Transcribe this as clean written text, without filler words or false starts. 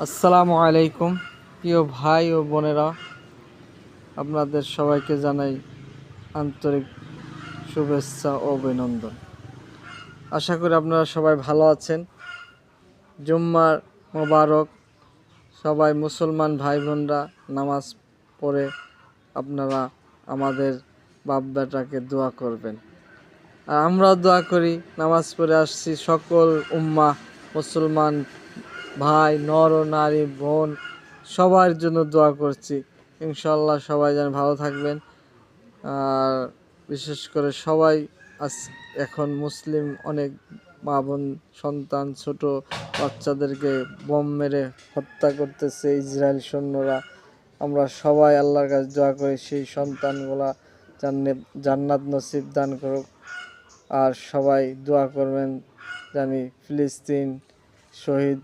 আসসালামু আলাইকুম প্রিয় ভাই ও বোনেরা, আপনাদের সবাইকে জানাই আন্তরিক শুভেচ্ছা ও অভিনন্দন। আশা করি আপনারা সবাই ভালো আছেন। জুম্মার মোবারক। সবাই মুসলমান ভাই বোনরা নামাজ পড়ে আপনারা আমাদের বাপ বেটাকে দোয়া করবেন, আর আমরাও দোয়া করি। নামাজ পড়ে আসছি, সকল উম্মাহ মুসলমান ভাই, নর ও নারী, বোন সবার জন্য দোয়া করছি। ইনশাল্লাহ সবাই যেন ভালো থাকবেন। আর বিশেষ করে সবাই এখন মুসলিম অনেক মা বোন সন্তান ছোট বাচ্চাদেরকে বোম মেরে হত্যা করতেছে ইসরায়েল সৈন্যরা। আমরা সবাই আল্লাহর কাছে দোয়া করি সেই সন্তানগুলা জান্নাত নসিব দান করুক। আর সবাই দোয়া করবেন জানি ফিলিস্তিন স্বাধীন